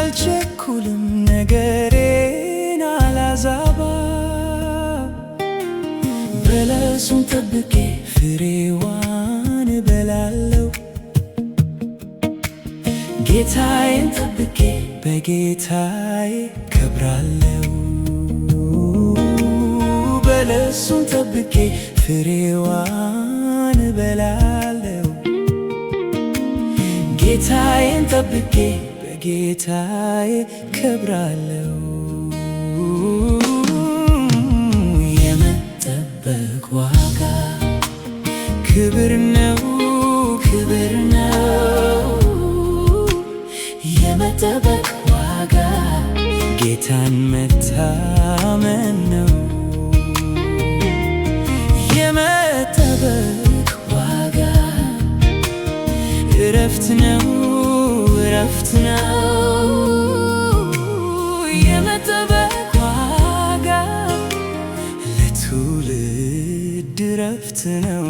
አልቸኩልም ነገሬን አላዛባ በለሱን ጠብቄ ፍሬዋን እበላለሁ ጌታዬን ጠብቄ በጌታዬ ከብራለሁ በለሱን ጠብቄ ፍሬዋን እበላለሁ ጌታዬን ጠብቄ በጌታዬ ከብራለሁ የመጠበቅ ዋጋ ክብር ነው ክብር ነው የመጠበቅ ዋጋ ጌታን መታመን ነው የመጠበቅ ዋጋ እረፍት ነው እረፍት ነው የመጠበቅ ዋጋ ለትውልድ እረፍት ነው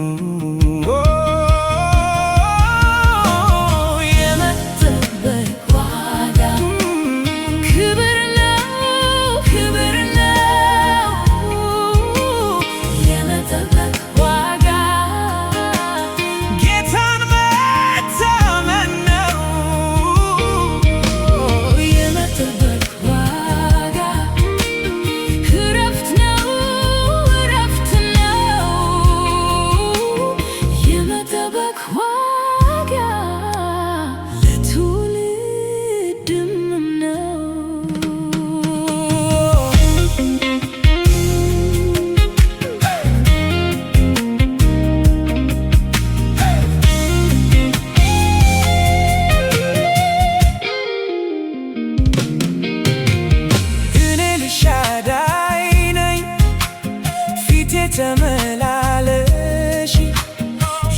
ተመላለሽ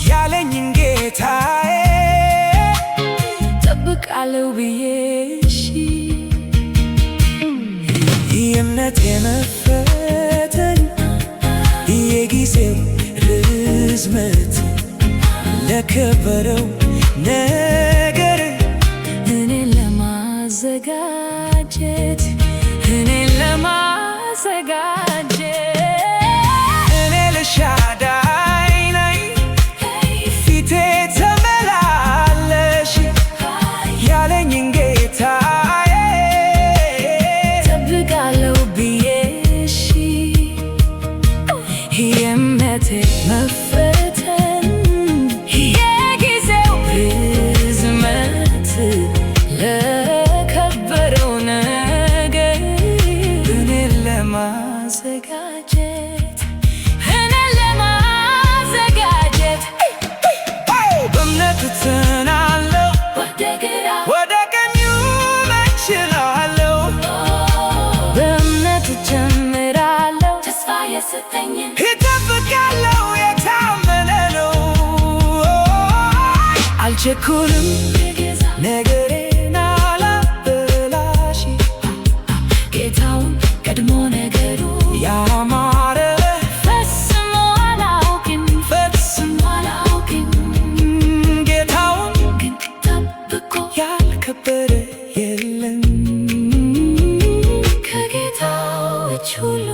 ያለኝን ጌታዬ ጠብቃለሁ ብዬሽ የእምነቴ መፈተን የጊዜው ርዝመት ለከበረው ነገር እኔን ለማዘጋጀት እኔን ለማዘጋጀት ሻዳይ ነኝ ፊቴ ተመላለሽ ያለኝን ጌታዬ ጠብቃለሁ ብዬሽ የእምነቴ መፈተን የጊዜው ርዝመት ለከበረው ነገር እኔን ለማዘጋጀት ትናለው ወደ ቀኙ እችላለሁ በእምነት እጀምራለሁ ተስፋ የሰጠኝን እጠብቃለሁ የታመነ ነው አልቸኩልም ነገሬን አላበላሽ ጌታውን ቀድሞ ነገሩ ያማረ ያልከበረ የለም ከጌታዎች ሁሉ